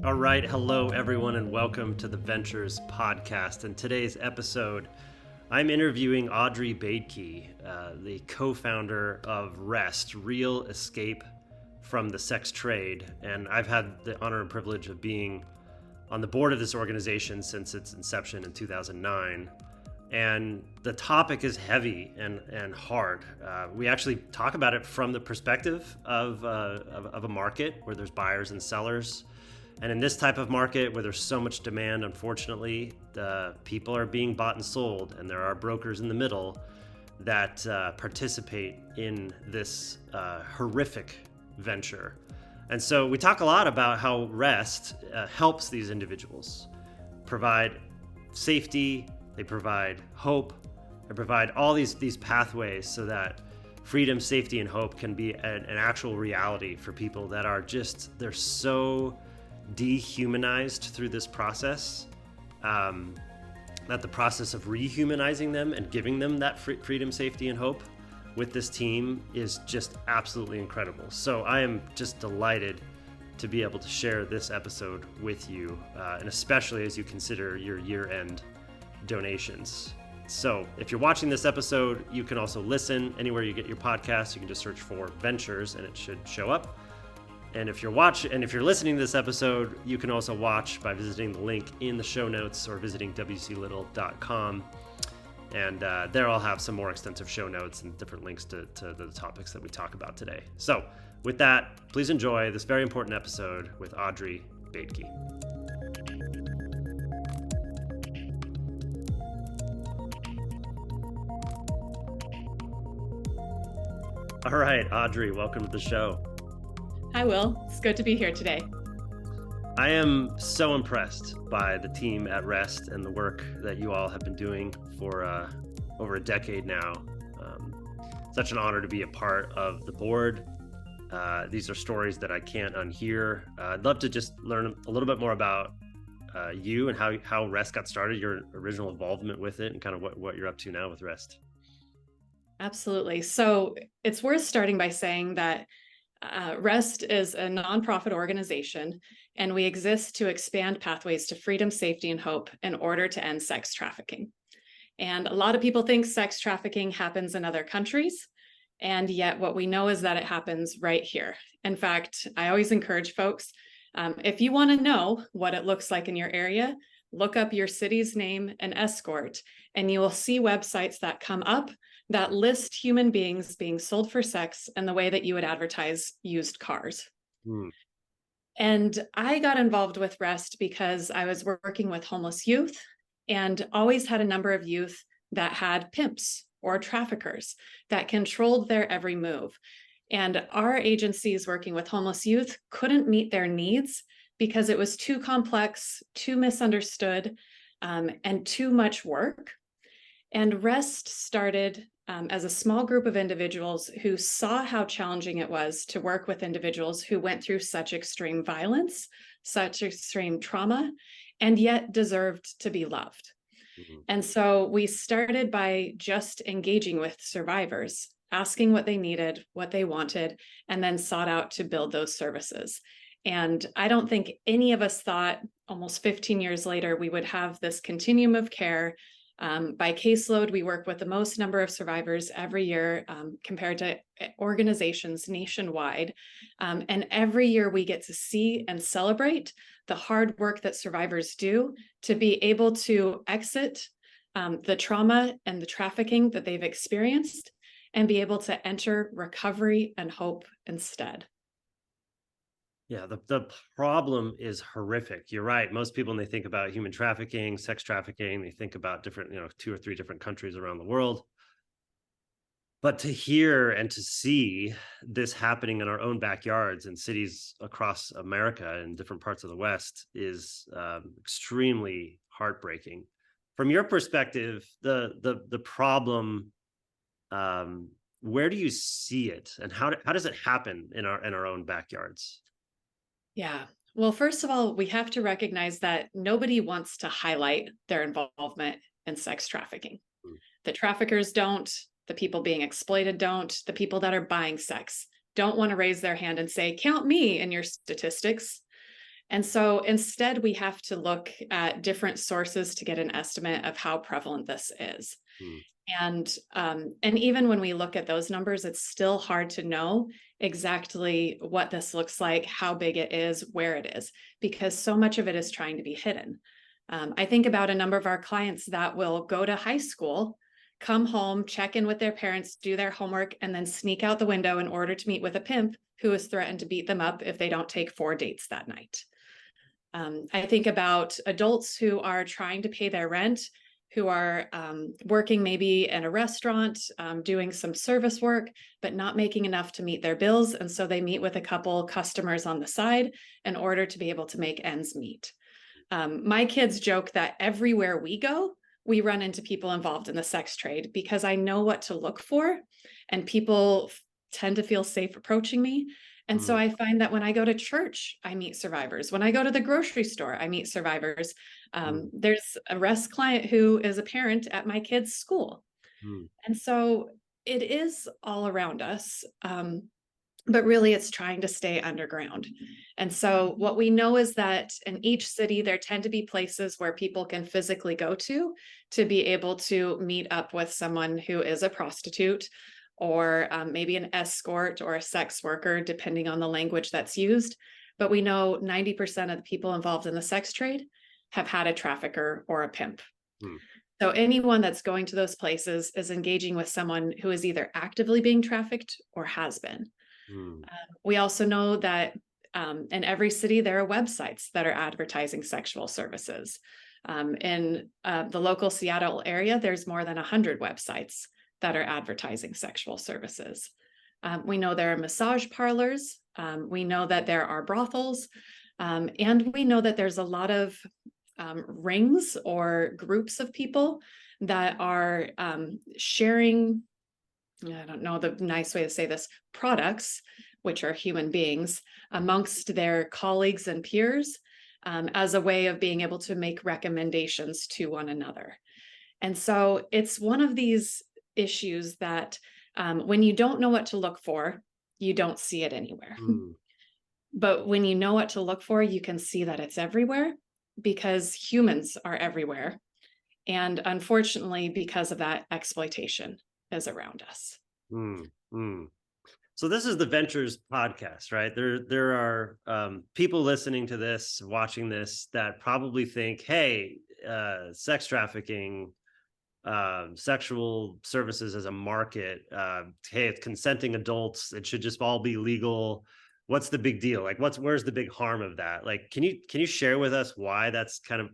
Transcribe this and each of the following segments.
All right. Hello, everyone, and welcome to the Ventures podcast. In today's episode, I'm interviewing Audrey Baedke, the co-founder of REST, Real Escape from the Sex Trade. And I've had the honor and privilege of being on the board of this organization since its inception in 2009. And the topic is heavy and hard. We actually talk about it from the perspective of a market where there's buyers and sellers. And in this type of market where there's so much demand, unfortunately, the people are being bought and sold, and there are brokers in the middle that participate in this horrific venture. And so we talk a lot about how REST helps these individuals provide safety, they provide hope, they provide all these pathways so that freedom, safety, and hope can be an actual reality for people that are they're so dehumanized through this process, that the process of rehumanizing them and giving them that freedom, safety, and hope with this team is just absolutely incredible. So I am just delighted to be able to share this episode with you, and especially as you consider your year-end donations. So if you're watching this episode, you can also listen anywhere you get your podcast. You can just search for Ventures and it should show up. And if you're listening to this episode, you can also watch by visiting the link in the show notes or visiting wclittle.com. And there I'll have some more extensive show notes and different links to the topics that we talk about today. So with that, please enjoy this very important episode with Audrey Baedke. All right, Audrey, welcome to the show. Hi, Will. It's good to be here today. I am so impressed by the team at REST and the work that you all have been doing for over a decade now. Such an honor to be a part of the board. These are stories that I can't unhear. I'd love to just learn a little bit more about you and how REST got started, your original involvement with it, and kind of what you're up to now with REST. Absolutely. So it's worth starting by saying that REST is a nonprofit organization, and we exist to expand pathways to freedom, safety, and hope in order to end sex trafficking. And a lot of people think sex trafficking happens in other countries, and yet what we know is that it happens right here. In fact, I always encourage folks, if you want to know what it looks like in your area, look up your city's name and escort, and you will see websites that come up that list human beings being sold for sex in the way that you would advertise used cars. And I got involved with REST because I was working with homeless youth and always had a number of youth that had pimps or traffickers that controlled their every move. And our agencies working with homeless youth couldn't meet their needs because it was too complex, too misunderstood, and too much work. And REST started as a small group of individuals who saw how challenging it was to work with individuals who went through such extreme violence, such extreme trauma, and yet deserved to be loved. And so we started by just engaging with survivors, asking what they needed, what they wanted, and then sought out to build those services. And I don't think any of us thought almost 15 years later we would have this continuum of care. By caseload, we work with the most number of survivors every year compared to organizations nationwide. And every year we get to see and celebrate the hard work that survivors do to be able to exit the trauma and the trafficking that they've experienced and be able to enter recovery and hope instead. Yeah, the problem is horrific. You're right. Most people, when they think about human trafficking, sex trafficking, they think about different, 2 or 3 different countries around the world. But to hear and to see this happening in our own backyards in cities across America and different parts of the West is extremely heartbreaking. From your perspective, the problem, where do you see it, and how does it happen in our own backyards? Yeah. Well, first of all, we have to recognize that nobody wants to highlight their involvement in sex trafficking. The traffickers don't, the people being exploited don't, the people that are buying sex don't want to raise their hand and say, count me in your statistics. And so instead, we have to look at different sources to get an estimate of how prevalent this is. Mm. And even when we look at those numbers, it's still hard to know exactly what this looks like, how big it is, where it is, because so much of it is trying to be hidden. I think about a number of our clients that will go to high school, come home, check in with their parents, do their homework, and then sneak out the window in order to meet with a pimp who has threatened to beat them up if they don't take 4 dates that night. I think about adults who are trying to pay their rent, who are working maybe in a restaurant, doing some service work, but not making enough to meet their bills. And so they meet with a couple customers on the side in order to be able to make ends meet. My kids joke that everywhere we go, we run into people involved in the sex trade because I know what to look for, and people tend to feel safe approaching me. And so I find that when I go to church, I meet survivors. When I go to the grocery store, I meet survivors. There's a rest client who is a parent at my kid's school. And so it is all around us. But really it's trying to stay underground. And so what we know is that in each city, there tend to be places where people can physically go to be able to meet up with someone who is a prostitute, or maybe an escort or a sex worker, depending on the language that's used. But we know 90% of the people involved in the sex trade have had a trafficker or a pimp. So anyone that's going to those places is engaging with someone who is either actively being trafficked or has been. We also know that in every city, there are websites that are advertising sexual services. In the local Seattle area, there's more than 100 websites that are advertising sexual services. We know there are massage parlors. We know that there are brothels. And we know that there's a lot of rings or groups of people that are sharing, I don't know the nice way to say this, products, which are human beings, amongst their colleagues and peers as a way of being able to make recommendations to one another. And so it's one of these issues that when you don't know what to look for, you don't see it anywhere. But when you know what to look for, you can see that it's everywhere, because humans are everywhere. And unfortunately, because of that, exploitation is around us. So this is the Ventures podcast, right? There are people listening to this, watching this, that probably think, hey, sex trafficking, sexual services as a market, hey, it's consenting adults, it should just all be legal. What's the big deal? Like, where's the big harm of that? Like, can you share with us why that's kind of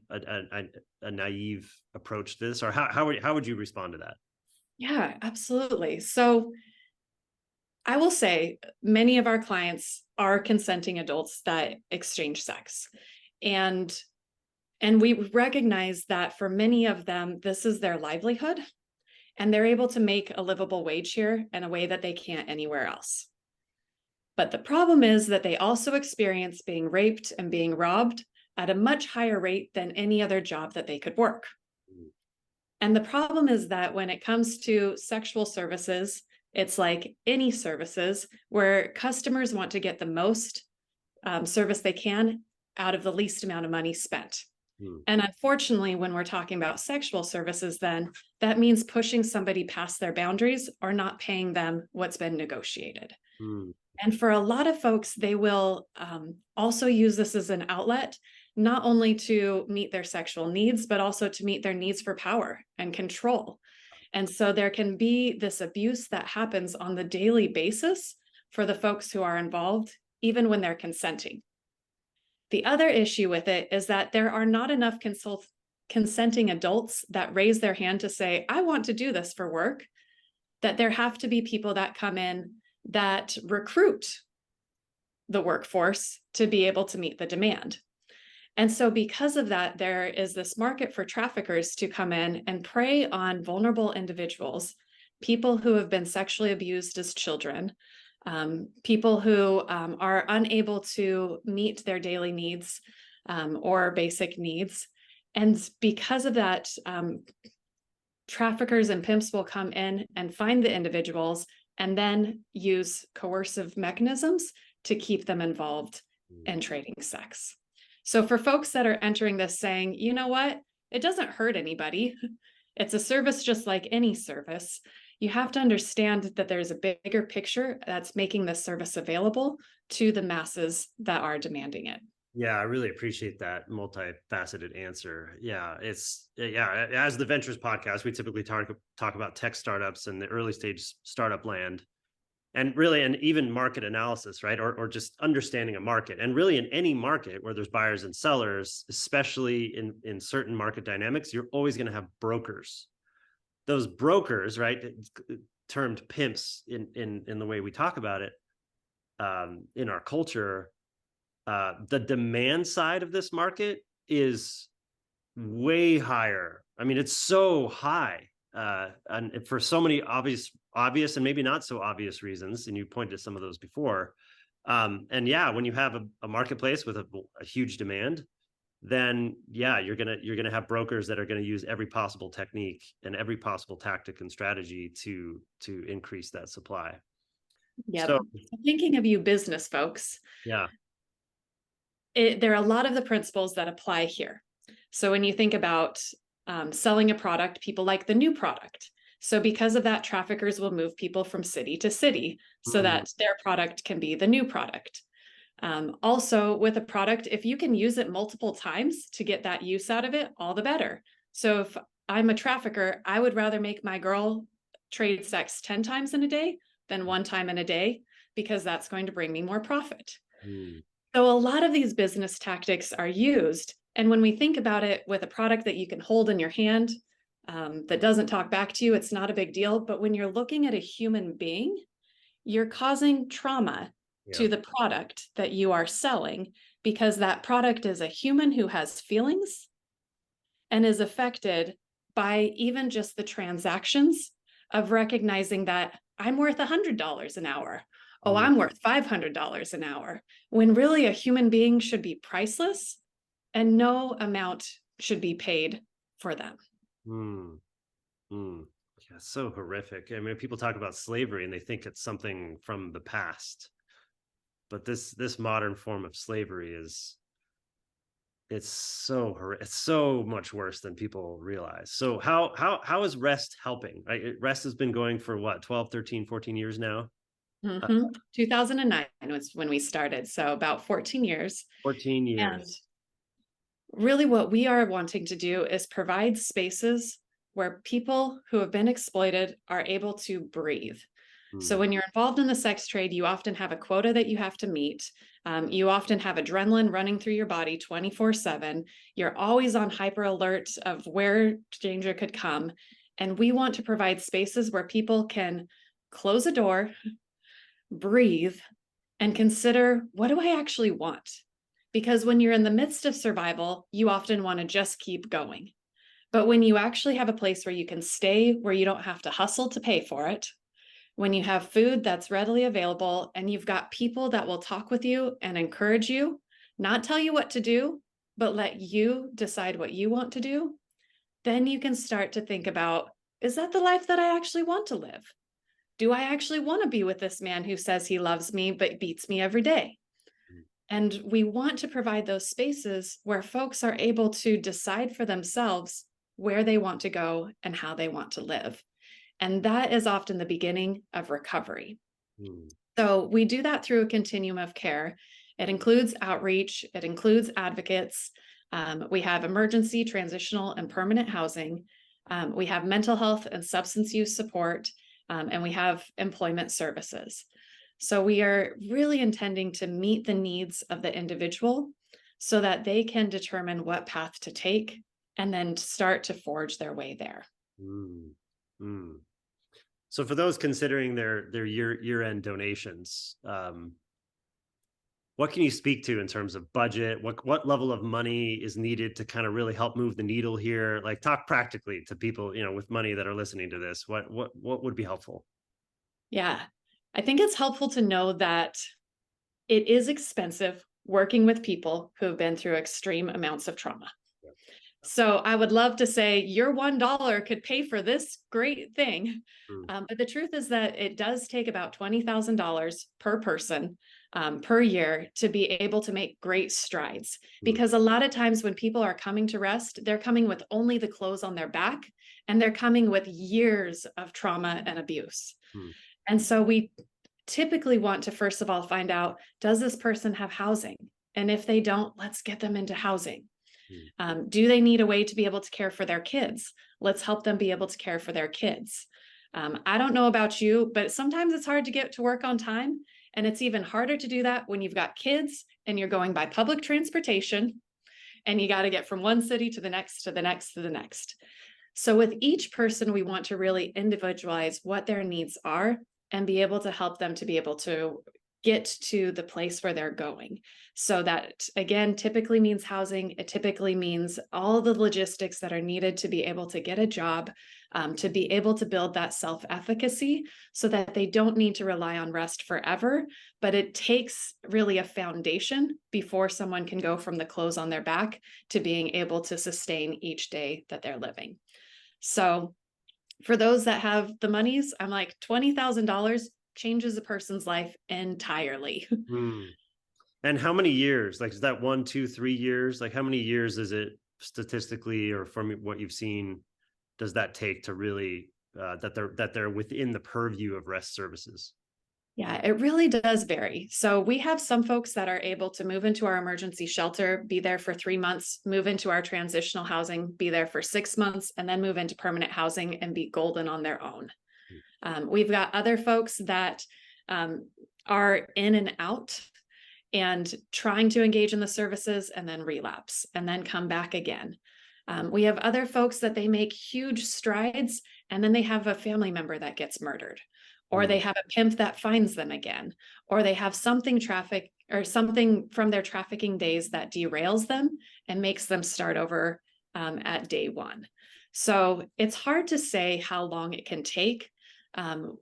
a naive approach to this, or how would you respond to that? Yeah, absolutely. So I will say many of our clients are consenting adults that exchange sex. And we recognize that for many of them, this is their livelihood, and they're able to make a livable wage here in a way that they can't anywhere else. But the problem is that they also experience being raped and being robbed at a much higher rate than any other job that they could work. And the problem is that when it comes to sexual services, it's like any services where customers want to get the most service they can out of the least amount of money spent. And unfortunately, when we're talking about sexual services, then that means pushing somebody past their boundaries or not paying them what's been negotiated. And for a lot of folks, they will also use this as an outlet, not only to meet their sexual needs, but also to meet their needs for power and control. And so there can be this abuse that happens on the daily basis for the folks who are involved, even when they're consenting. The other issue with it is that there are not enough consenting adults that raise their hand to say, I want to do this for work, that there have to be people that come in that recruit the workforce to be able to meet the demand. And so because of that, there is this market for traffickers to come in and prey on vulnerable individuals, people who have been sexually abused as children, people who are unable to meet their daily needs or basic needs. And because of that, traffickers and pimps will come in and find the individuals and then use coercive mechanisms to keep them involved in trading sex. So for folks that are entering this saying, you know what, it doesn't hurt anybody. It's a service just like any service. You have to understand that there's a bigger picture that's making this service available to the masses that are demanding it. Yeah, I really appreciate that multifaceted answer. Yeah, as the Ventures podcast, we typically talk about tech startups and the early stage startup land, and really, and even market analysis, right? Or just understanding a market. And really, in any market where there's buyers and sellers, especially in certain market dynamics, you're always going to have brokers. Those brokers, right, termed pimps in the way we talk about it, in our culture. The demand side of this market is way higher. I mean, it's so high, and for so many obvious and maybe not so obvious reasons. And you pointed to some of those before. And yeah, when you have a marketplace with a huge demand, then yeah, you're gonna have brokers that are going to use every possible technique and every possible tactic and strategy to increase that supply. Yep. So Thinking of you business folks, yeah. there are a lot of the principles that apply here. So when you think about selling a product, people like the new product. So because of that, traffickers will move people from city to city so Mm, that their product can be the new product. Also, with a product, if you can use it multiple times to get that use out of it, all the better. So if I'm a trafficker, I would rather make my girl trade sex 10 times in a day than one time in a day, because that's going to bring me more profit. mm, So a lot of these business tactics are used. And when we think about it with a product that you can hold in your hand, that doesn't talk back to you, it's not a big deal. But when you're looking at a human being, you're causing trauma yeah. to the product that you are selling, because that product is a human who has feelings and is affected by even just the transactions of recognizing that I'm worth $100 an hour. Oh, Mm, I'm worth $500 an hour, when really a human being should be priceless and no amount should be paid for them. mm, mm. Yeah, so horrific. I mean, people talk about slavery and they think it's something from the past, but this modern form of slavery is it's so much worse than people realize. So how is REST helping? REST has been going for what, 12, 13, 14 years now? Uh, 2009 was when we started, so about 14 years. 14 And years. really, what we are wanting to do is provide spaces where people who have been exploited are able to breathe. So Mm, when you're involved in the sex trade, you often have a quota that you have to meet. You often have adrenaline running through your body 24/7. You're always on hyper alert of where danger could come. And we want to provide spaces where people can close a door, breathe, and consider, what do I actually want? Because when you're in the midst of survival, you often want to just keep going. But when you actually have a place where you can stay, where you don't have to hustle to pay for it, when you have food that's readily available, and you've got people that will talk with you and encourage you, not tell you what to do, but let you decide what you want to do, then you can start to think about, is that the life that I actually want to live? Do I actually want to be with this man who says he loves me but beats me every day? mm, And we want to provide those spaces where folks are able to decide for themselves where they want to go and how they want to live. And that is often the beginning of recovery. mm, So we do that through a continuum of care. It includes outreach, it includes advocates. We have emergency, transitional, and permanent housing. We have mental health and substance use support, and we have employment services. So we are really intending to meet the needs of the individual so that they can determine what path to take and then start to forge their way there. mm, mm. So for those considering their year-end donations, what can you speak to in terms of budget? What level of money is needed to kind of really help move the needle here? Like, talk practically to people, with money that are listening to this. What would be helpful? Yeah, I think it's helpful to know that it is expensive working with people who have been through extreme amounts of trauma. Yeah. So I would love to say your $1 could pay for this great thing. Mm, But the truth is that it does take about $20,000 per person per year to be able to make great strides. Mm. Because a lot of times when people are coming to rest, they're coming with only the clothes on their back, and they're coming with years of trauma and abuse. Mm. And so we typically want to, first of all, find out, does this person have housing? And if they don't, let's get them into housing. Do they need a way to be able to care for their kids? Let's help them be able to care for their kids. I don't know about you, but sometimes it's hard to get to work on time. And it's even harder to do that when you've got kids and you're going by public transportation and you got to get from one city to the next, to the next, to the next. So with each person, we want to really individualize what their needs are and be able to help them to be able to get to the place where they're going. So that, again, typically means housing. It typically means all the logistics that are needed to be able to get a job, to be able to build that self-efficacy so that they don't need to rely on rest forever. But it takes really a foundation before someone can go from the clothes on their back to being able to sustain each day that they're living. So for those that have the monies, I'm like, $20,000 changes a person's life entirely. Mm. And how many years? Like, is that 1, 2, 3 years? Like, how many years is it statistically, or from what you've seen, does that take to really that they're within the purview of rest services? Yeah, it really does vary. So we have some folks that are able to move into our emergency shelter, be there for 3 months, move into our transitional housing, be there for 6 months, and then move into permanent housing and be golden on their own. We've got other folks that are in and out and trying to engage in the services and then relapse and then come back again. We have other folks that they make huge strides and then they have a family member that gets murdered, or they have a pimp that finds them again, or they have something from their trafficking days that derails them and makes them start over at day one. So it's hard to say how long it can take.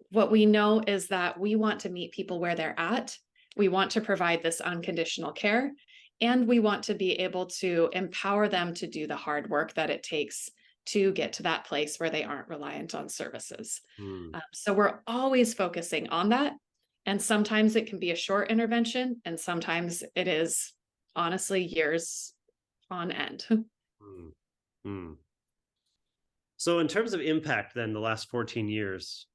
What we know is that we want to meet people where they're at. We want to provide this unconditional care, and we want to be able to empower them to do the hard work that it takes to get to that place where they aren't reliant on services. So we're always focusing on that. And sometimes it can be a short intervention, and sometimes it is honestly years on end. So in terms of impact, then, the last 14 years,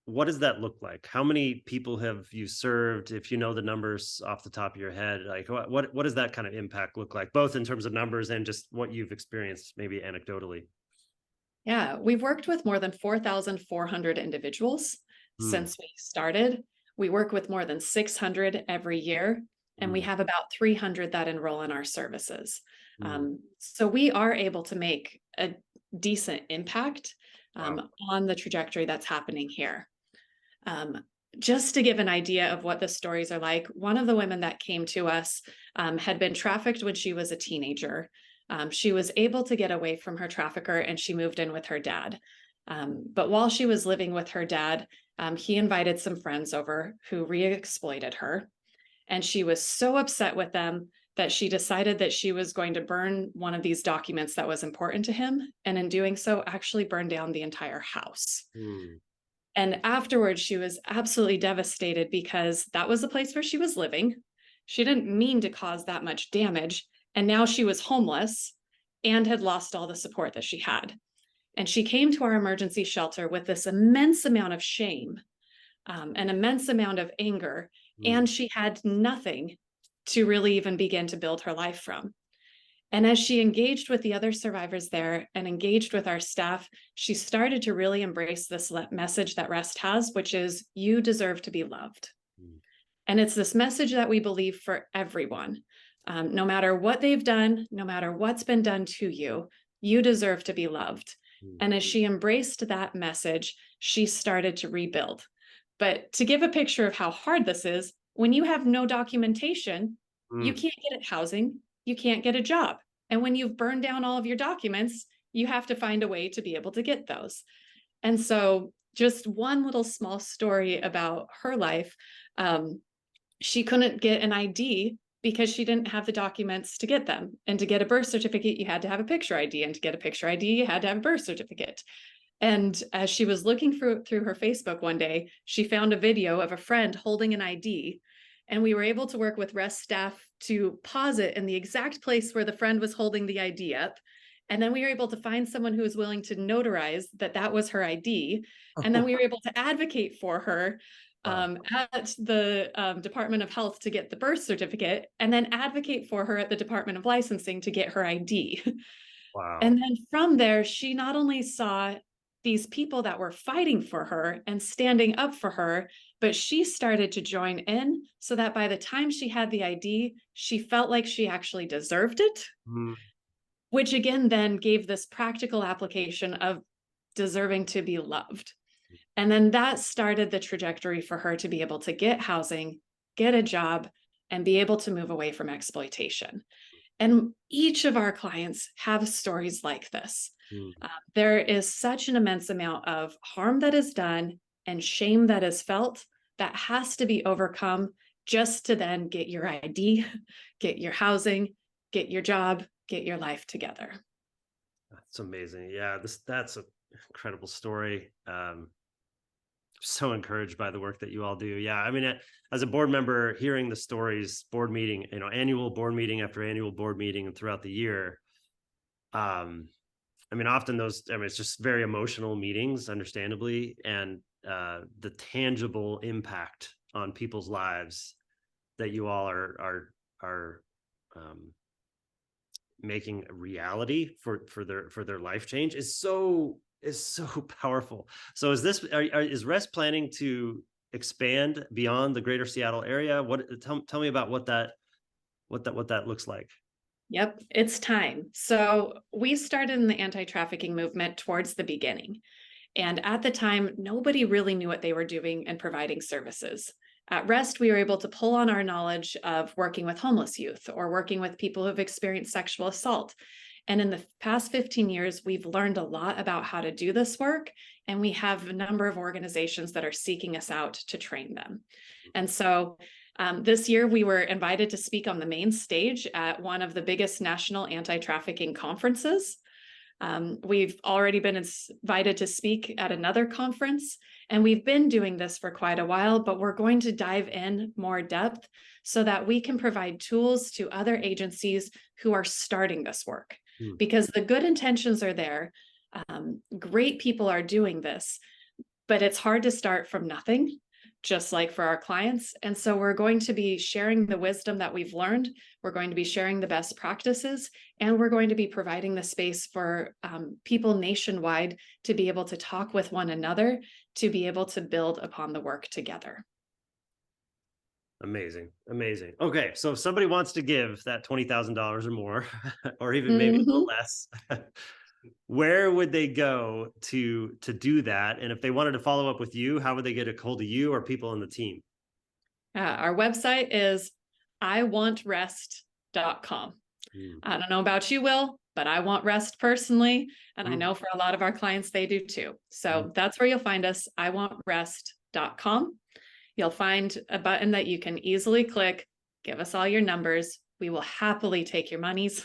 what does that look like? How many people have you served? If you know the numbers off the top of your head, like what does that kind of impact look like, both in terms of numbers and just what you've experienced, maybe anecdotally? Yeah, we've worked with more than 4,400 individuals since we started. We work with more than 600 every year, and we have about 300 that enroll in our services. So we are able to make a decent impact on the trajectory that's happening here. Just to give an idea of what the stories are like, one of the women that came to us had been trafficked when she was a teenager. She was able to get away from her trafficker and she moved in with her dad. But while she was living with her dad, he invited some friends over who re-exploited her. And she was so upset with them that she decided that she was going to burn one of these documents that was important to him. And in doing so, actually burn down the entire house. And afterwards, she was absolutely devastated because that was the place where she was living. She didn't mean to cause that much damage. And now she was homeless and had lost all the support that she had. And she came to our emergency shelter with this immense amount of shame, an immense amount of anger, and she had nothing to really even begin to build her life from. And as she engaged with the other survivors there and engaged with our staff, she started to really embrace this message that Rest has, which is, you deserve to be loved. And it's this message that we believe for everyone. No matter what they've done, no matter what's been done to you, you deserve to be loved. And as she embraced that message, she started to rebuild. But to give a picture of how hard this is, when you have no documentation, you can't get housing, you can't get a job. And when you've burned down all of your documents, you have to find a way to be able to get those. And so just one little small story about her life, she couldn't get an ID because she didn't have the documents to get them. And to get a birth certificate, you had to have a picture ID. And to get a picture ID, you had to have a birth certificate. And as she was looking through her Facebook one day, she found a video of a friend holding an ID. And we were able to work with REST staff to pause it in the exact place where the friend was holding the ID up. And then we were able to find someone who was willing to notarize that that was her ID. And then we were able to advocate for her at the Department of Health to get the birth certificate, and then advocate for her at the Department of Licensing to get her ID. Wow. And then from there, she not only saw these people that were fighting for her and standing up for her, but she started to join in so that by the time she had the ID, she felt like she actually deserved it, Mm. which again then gave this practical application of deserving to be loved. And then that started the trajectory for her to be able to get housing, get a job, and be able to move away from exploitation. And each of our clients have stories like this. Mm. There is such an immense amount of harm that is done and shame that is felt that has to be overcome just to then get your ID, get your housing, get your job, get your life together. That's amazing. Yeah, that's an incredible story. So encouraged by the work that you all do. Yeah, I mean, as a board member, hearing the stories, board meeting, annual board meeting after annual board meeting, and throughout the year. I mean, often it's just very emotional meetings, understandably, and the tangible impact on people's lives that you all are making a reality for their life change is so powerful. So is REST planning to expand beyond the greater Seattle area? Tell me about what that looks like. Yep, it's time. So we started in the anti-trafficking movement towards the beginning. And at the time, nobody really knew what they were doing and providing services. At REST, we were able to pull on our knowledge of working with homeless youth or working with people who've experienced sexual assault. And in the past 15 years, we've learned a lot about how to do this work. And we have a number of organizations that are seeking us out to train them. And so this year, we were invited to speak on the main stage at one of the biggest national anti-trafficking conferences. We've already been invited to speak at another conference, and we've been doing this for quite a while, but we're going to dive in more depth so that we can provide tools to other agencies who are starting this work. Because the good intentions are there. Great people are doing this, but it's hard to start from nothing, just like for our clients. And so we're going to be sharing the wisdom that we've learned. We're going to be sharing the best practices, and we're going to be providing the space for people nationwide to be able to talk with one another, to be able to build upon the work together. Amazing. Okay, so if somebody wants to give that $20,000 or more, or even maybe a little less, where would they go to do that? And if they wanted to follow up with you, how would they get a hold of you or people on the team? Our website is iwantrest.com. I don't know about you, Will, but I want rest personally. And I know for a lot of our clients, they do too. So that's where you'll find us, iwantrest.com. You'll find a button that you can easily click, give us all your numbers. We will happily take your monies.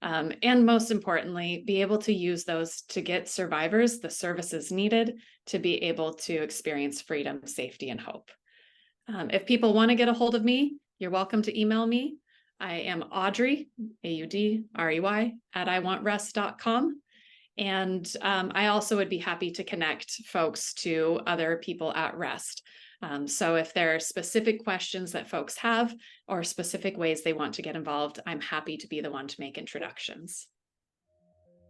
And most importantly, be able to use those to get survivors the services needed to be able to experience freedom, safety, and hope. If people want to get a hold of me, you're welcome to email me. I am Audrey, Audrey, at iwantrest.com. And I also would be happy to connect folks to other people at REST. So if there are specific questions that folks have or specific ways they want to get involved, I'm happy to be the one to make introductions.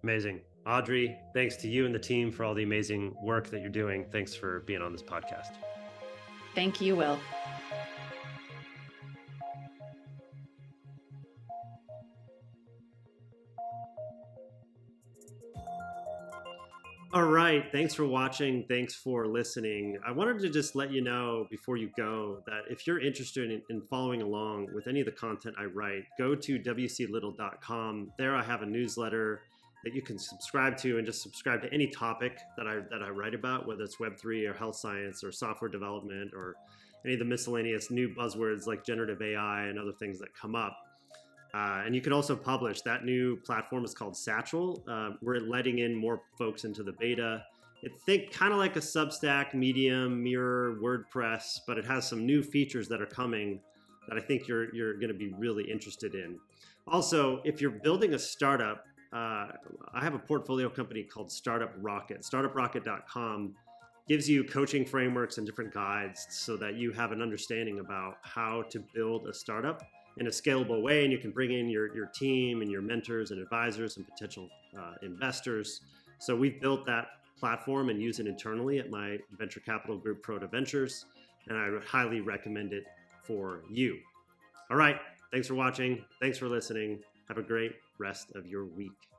Amazing. Audrey, thanks to you and the team for all the amazing work that you're doing. Thanks for being on this podcast. Thank you, Will. All right. Thanks for watching. Thanks for listening. I wanted to just let you know before you go that if you're interested in following along with any of the content I write, go to wclittle.com. There I have a newsletter that you can subscribe to and just subscribe to any topic that I write about, whether it's Web3 or health science or software development or any of the miscellaneous new buzzwords like generative AI and other things that come up. And you can also publish. That new platform is called Satchel. We're letting in more folks into the beta. Think kind of like a Substack, Medium, Mirror, WordPress, but it has some new features that are coming that I think you're going to be really interested in. Also, if you're building a startup, I have a portfolio company called Startup Rocket. StartupRocket.com gives you coaching frameworks and different guides so that you have an understanding about how to build a startup in a scalable way, and you can bring in your team and your mentors and advisors and potential investors. So we've built that platform and use it internally at my venture capital group, Proto Ventures, and I would highly recommend it for you. All right, thanks for watching. Thanks for listening. Have a great rest of your week.